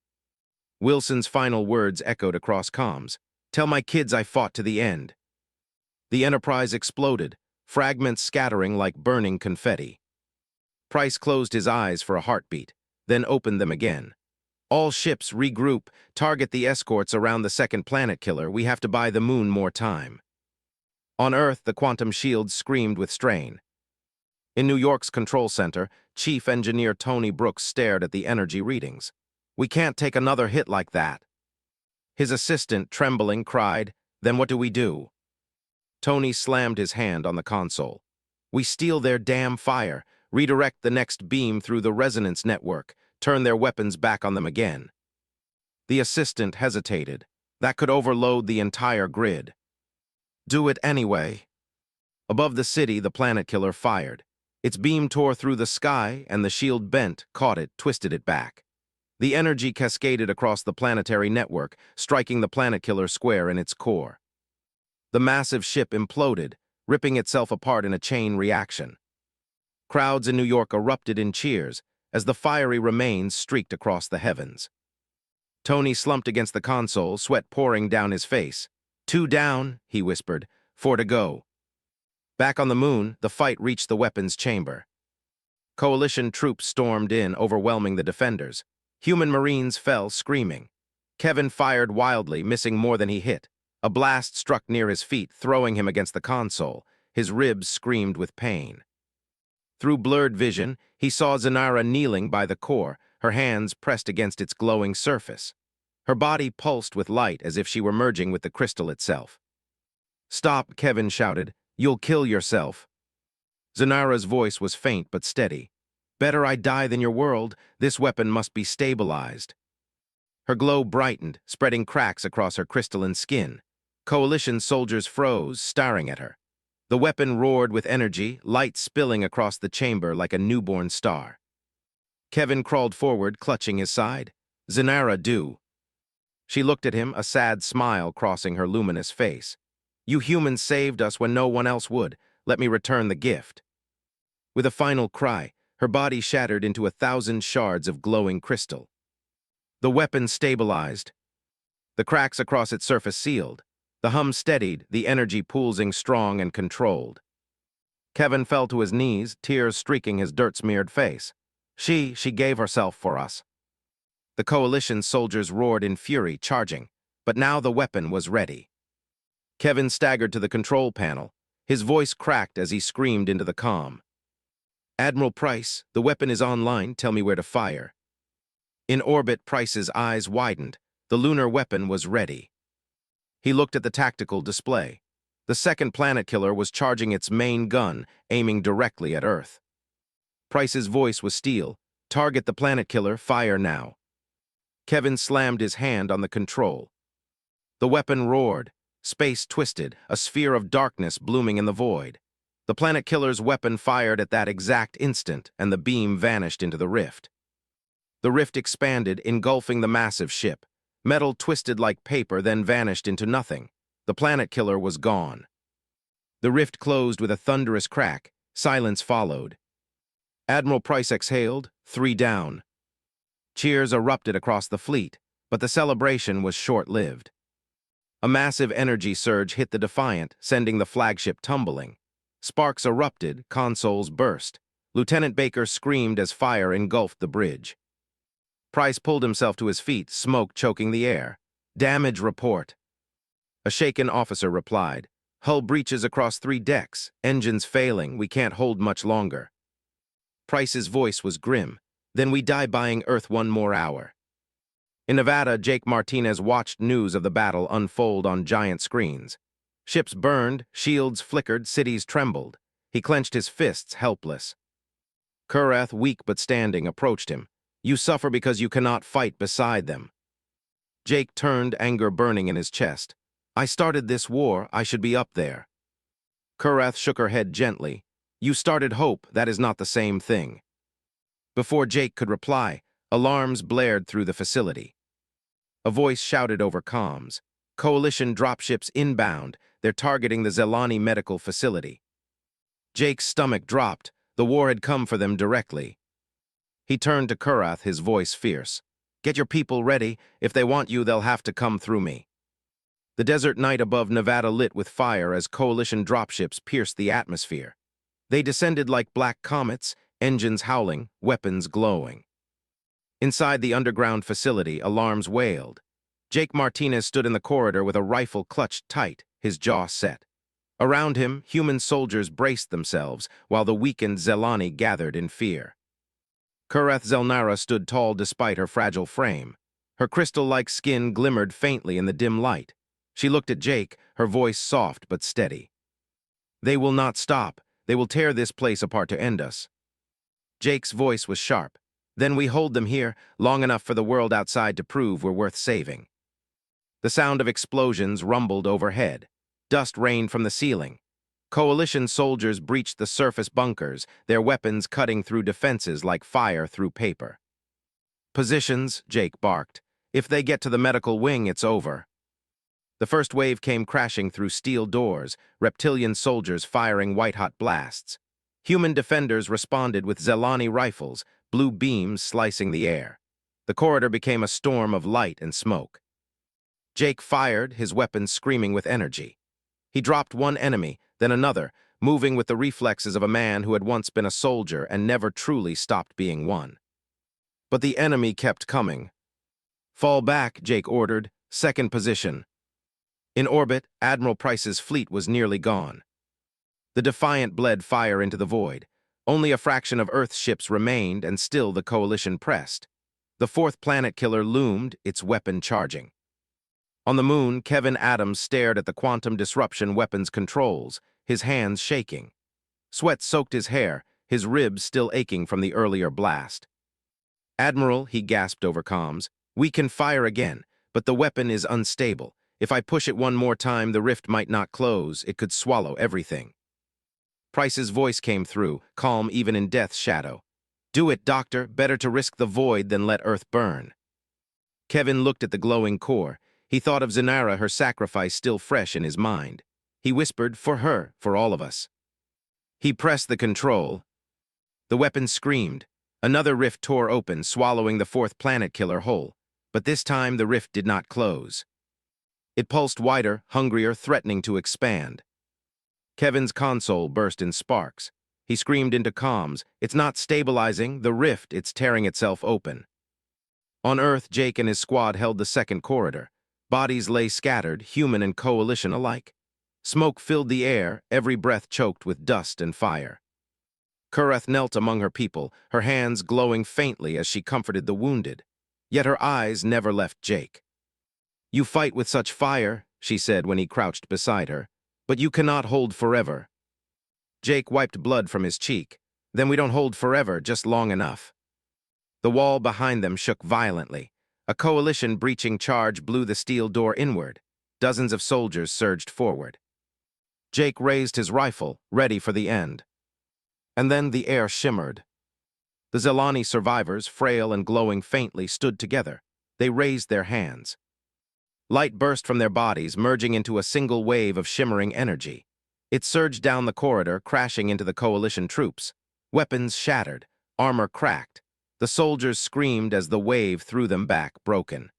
Wilson's final words echoed across comms. "Tell my kids I fought to the end." The Enterprise exploded, fragments scattering like burning confetti. Price closed his eyes for a heartbeat, then opened them again. "All ships regroup, target the escorts around the second planet killer. We have to buy the moon more time." On Earth, the quantum shields screamed with strain. In New York's control center, Chief Engineer Tony Brooks stared at the energy readings. "We can't take another hit like that." His assistant, trembling, cried, "Then what do we do?" Tony slammed his hand on the console. "We steal their damn fire, redirect the next beam through the resonance network, turn their weapons back on them again." The assistant hesitated. "That could overload the entire grid." "Do it anyway." Above the city, the planet killer fired. Its beam tore through the sky, and the shield bent, caught it, twisted it back. The energy cascaded across the planetary network, striking the planet killer square in its core. The massive ship imploded, ripping itself apart in a chain reaction. Crowds in New York erupted in cheers as the fiery remains streaked across the heavens. Tony slumped against the console, sweat pouring down his face. "Two down," he whispered. "Four to go." Back on the moon, the fight reached the weapons chamber. Coalition troops stormed in, overwhelming the defenders. Human Marines fell, screaming. Kevin fired wildly, missing more than he hit. A blast struck near his feet, throwing him against the console. His ribs screamed with pain. Through blurred vision, he saw Zanara kneeling by the core, her hands pressed against its glowing surface. Her body pulsed with light as if she were merging with the crystal itself. "Stop," Kevin shouted. "You'll kill yourself." Zanara's voice was faint but steady. "Better I die than your world. This weapon must be stabilized." Her glow brightened, spreading cracks across her crystalline skin. Coalition soldiers froze, staring at her. The weapon roared with energy, light spilling across the chamber like a newborn star. Kevin crawled forward, clutching his side. "Zanara, do." She looked at him, a sad smile crossing her luminous face. "You humans saved us when no one else would. Let me return the gift." With a final cry, her body shattered into 1,000 shards of glowing crystal. The weapon stabilized. The cracks across its surface sealed. The hum steadied, the energy pulsing strong and controlled. Kevin fell to his knees, tears streaking his dirt-smeared face. She gave herself for us." The coalition soldiers roared in fury, charging, but now the weapon was ready. Kevin staggered to the control panel. His voice cracked as he screamed into the comm. "Admiral Price, the weapon is online. Tell me where to fire." In orbit, Price's eyes widened. The lunar weapon was ready. He looked at the tactical display. The second planet killer was charging its main gun, aiming directly at Earth. Price's voice was steel. "Target the planet killer, fire now." Kevin slammed his hand on the control. The weapon roared. Space twisted, a sphere of darkness blooming in the void. The planet killer's weapon fired at that exact instant, and the beam vanished into the rift. The rift expanded, engulfing the massive ship. Metal twisted like paper, then vanished into nothing. The planet killer was gone. The rift closed with a thunderous crack. Silence followed. Admiral Price exhaled, 3 down. Cheers erupted across the fleet, but the celebration was short-lived. A massive energy surge hit the Defiant, sending the flagship tumbling. Sparks erupted, consoles burst. Lieutenant Baker screamed as fire engulfed the bridge. Price pulled himself to his feet, smoke choking the air. "Damage report." A shaken officer replied. "Hull breaches across 3 decks. Engines failing. We can't hold much longer." Price's voice was grim. "Then we die buying Earth 1 more hour." In Nevada, Jake Martinez watched news of the battle unfold on giant screens. Ships burned, shields flickered, cities trembled. He clenched his fists, helpless. Kurath, weak but standing, approached him. "You suffer because you cannot fight beside them." Jake turned, anger burning in his chest. "I started this war. I should be up there." Kurath shook her head gently. "You started hope. That is not the same thing." Before Jake could reply, alarms blared through the facility. A voice shouted over comms. "Coalition dropships inbound. They're targeting the Zelani medical facility." Jake's stomach dropped. The war had come for them directly. He turned to Kurath, his voice fierce. "Get your people ready. If they want you, they'll have to come through me." The desert night above Nevada lit with fire as coalition dropships pierced the atmosphere. They descended like black comets, engines howling, weapons glowing. Inside the underground facility, alarms wailed. Jake Martinez stood in the corridor with a rifle clutched tight, his jaw set. Around him, human soldiers braced themselves, while the weakened Zelani gathered in fear. Kurath Zelnara stood tall despite her fragile frame. Her crystal-like skin glimmered faintly in the dim light. She looked at Jake, her voice soft but steady. "They will not stop. They will tear this place apart to end us." Jake's voice was sharp. "Then we hold them here, long enough for the world outside to prove we're worth saving." The sound of explosions rumbled overhead. Dust rained from the ceiling. Coalition soldiers breached the surface bunkers, their weapons cutting through defenses like fire through paper. "Positions," Jake barked. "If they get to the medical wing, it's over." The first wave came crashing through steel doors, reptilian soldiers firing white-hot blasts. Human defenders responded with Zelani rifles, blue beams slicing the air. The corridor became a storm of light and smoke. Jake fired, his weapons screaming with energy. He dropped one enemy, then another, moving with the reflexes of a man who had once been a soldier and never truly stopped being one. But the enemy kept coming. "Fall back," Jake ordered. "Second position." In orbit, Admiral Price's fleet was nearly gone. The Defiant bled fire into the void. Only a fraction of Earth's ships remained, and still the Coalition pressed. The fourth planet killer loomed, its weapon charging. On the moon, Kevin Adams stared at the quantum disruption weapons controls, his hands shaking. Sweat soaked his hair, his ribs still aching from the earlier blast. "Admiral," he gasped over comms, "we can fire again, but the weapon is unstable. If I push it one more time, the rift might not close. It could swallow everything." Price's voice came through, calm even in death's shadow. "Do it, Doctor. Better to risk the void than let Earth burn." Kevin looked at the glowing core. He thought of Zanara, her sacrifice still fresh in his mind. He whispered, "For her, for all of us." He pressed the control. The weapon screamed. Another rift tore open, swallowing the fourth planet killer whole. But this time the rift did not close. It pulsed wider, hungrier, threatening to expand. Kevin's console burst in sparks. He screamed into comms, "It's not stabilizing, the rift, it's tearing itself open." On Earth, Jake and his squad held the second corridor. Bodies lay scattered, human and Coalition alike. Smoke filled the air, every breath choked with dust and fire. Kureth knelt among her people, her hands glowing faintly as she comforted the wounded. Yet her eyes never left Jake. "You fight with such fire," she said when he crouched beside her, "but you cannot hold forever." Jake wiped blood from his cheek. "Then we don't hold forever, just long enough." The wall behind them shook violently. A Coalition breaching charge blew the steel door inward. Dozens of soldiers surged forward. Jake raised his rifle, ready for the end. And then the air shimmered. The Zelani survivors, frail and glowing faintly, stood together. They raised their hands. Light burst from their bodies, merging into a single wave of shimmering energy. It surged down the corridor, crashing into the Coalition troops. Weapons shattered, armor cracked. The soldiers screamed as the wave threw them back, broken.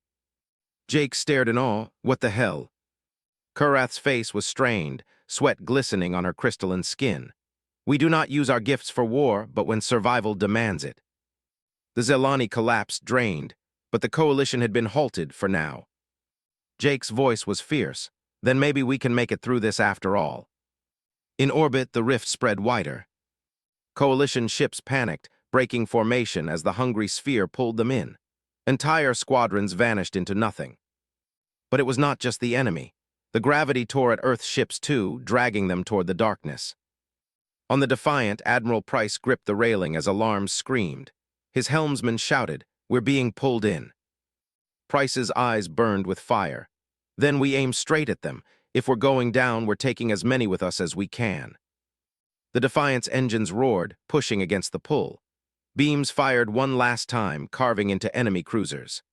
Jake stared in awe. What the hell? Kurath's face was strained, sweat glistening on her crystalline skin. "We do not use our gifts for war, but when survival demands it." The Zelani collapsed, drained, but the Coalition had been halted for now. Jake's voice was fierce. "Then maybe we can make it through this after all." In orbit, the rift spread wider. Coalition ships panicked, breaking formation as the hungry sphere pulled them in. Entire squadrons vanished into nothing. But it was not just the enemy. The gravity tore at Earth's ships too, dragging them toward the darkness. On the Defiant, Admiral Price gripped the railing as alarms screamed. His helmsman shouted, "We're being pulled in." Price's eyes burned with fire. "Then we aim straight at them. If we're going down, we're taking as many with us as we can." The Defiant's engines roared, pushing against the pull. Beams fired one last time, carving into enemy cruisers.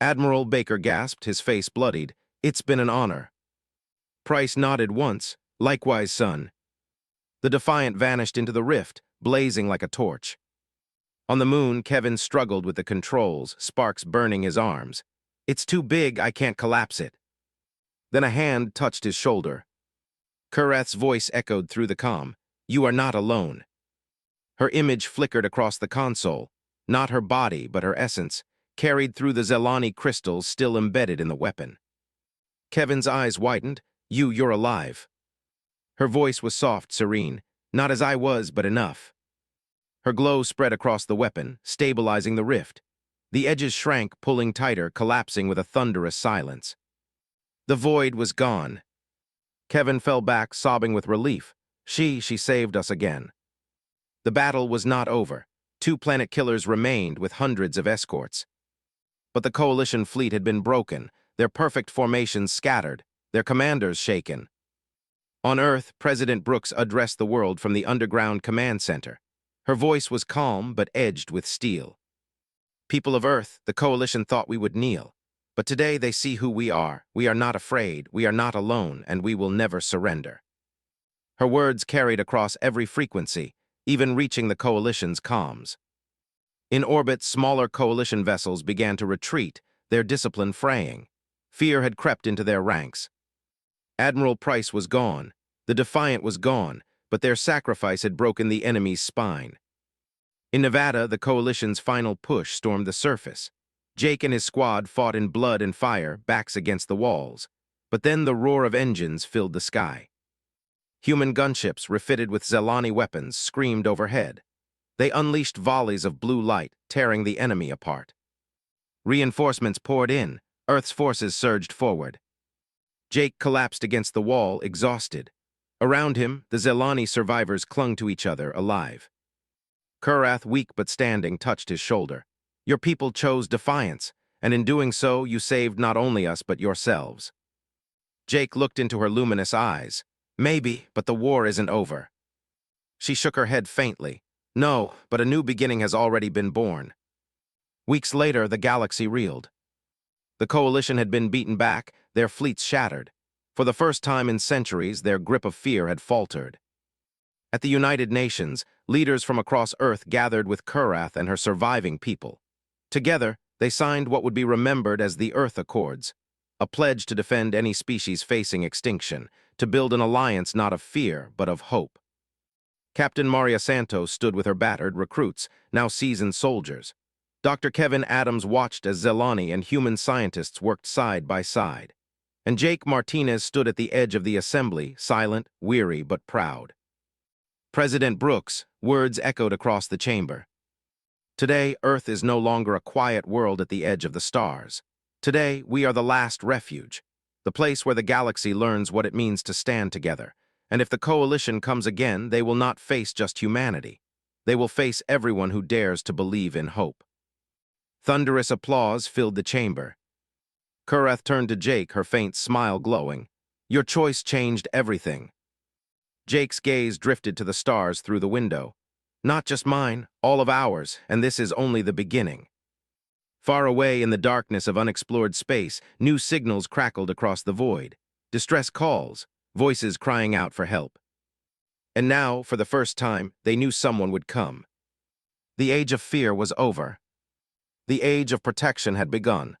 Admiral Baker gasped, his face bloodied. "It's been an honor." Price nodded once. "Likewise, son." The Defiant vanished into the rift, blazing like a torch. On the moon, Kevin struggled with the controls, sparks burning his arms. "It's too big, I can't collapse it." Then a hand touched his shoulder. Kurath's voice echoed through the comm. "You are not alone." Her image flickered across the console, not her body, but her essence, carried through the Zelani crystals still embedded in the weapon. Kevin's eyes widened. You're alive." Her voice was soft, serene. "Not as I was, but enough." Her glow spread across the weapon, stabilizing the rift. The edges shrank, pulling tighter, collapsing with a thunderous silence. The void was gone. Kevin fell back, sobbing with relief. She saved us again. The battle was not over. 2 planet killers remained with hundreds of escorts. But the Coalition fleet had been broken, their perfect formations scattered, their commanders shaken. On Earth, President Brooks addressed the world from the underground command center. Her voice was calm but edged with steel. "People of Earth, the Coalition thought we would kneel. But today they see who we are. We are not afraid, we are not alone, and we will never surrender. Her words carried across every frequency, even reaching the coalition's comms. In orbit, smaller coalition vessels began to retreat, their discipline fraying. Fear had crept into their ranks. Admiral Price was gone, the Defiant was gone, but their sacrifice had broken the enemy's spine. In Nevada, the coalition's final push stormed the surface. Jake and his squad fought in blood and fire, backs against the walls. But then the roar of engines filled the sky. Human gunships, refitted with Zelani weapons, screamed overhead. They unleashed volleys of blue light, tearing the enemy apart. Reinforcements poured in, Earth's forces surged forward. Jake collapsed against the wall, exhausted. Around him, the Zelani survivors clung to each other, alive. Kurath, weak but standing, touched his shoulder. Your people chose defiance, and in doing so, you saved not only us but yourselves. Jake looked into her luminous eyes. Maybe, but the war isn't over. She shook her head faintly. No, but a new beginning has already been born. Weeks later, the galaxy reeled. The coalition had been beaten back, their fleets shattered. For the first time in centuries, their grip of fear had faltered. At the United Nations, leaders from across Earth gathered with Kurath and her surviving people. Together, they signed what would be remembered as the Earth Accords, a pledge to defend any species facing extinction, to build an alliance not of fear, but of hope. Captain Maria Santos stood with her battered recruits, now seasoned soldiers. Dr. Kevin Adams watched as Zelani and human scientists worked side by side. And Jake Martinez stood at the edge of the assembly, silent, weary, but proud. President Brooks, words echoed across the chamber. Today, Earth is no longer a quiet world at the edge of the stars. Today, we are the last refuge, the place where the galaxy learns what it means to stand together. And if the coalition comes again, they will not face just humanity. They will face everyone who dares to believe in hope. Thunderous applause filled the chamber. Kurath turned to Jake, her faint smile glowing. Your choice changed everything. Jake's gaze drifted to the stars through the window. Not just mine, all of ours, and this is only the beginning. Far away in the darkness of unexplored space, new signals crackled across the void. Distress calls, voices crying out for help. And now, for the first time, they knew someone would come. The age of fear was over. The age of protection had begun.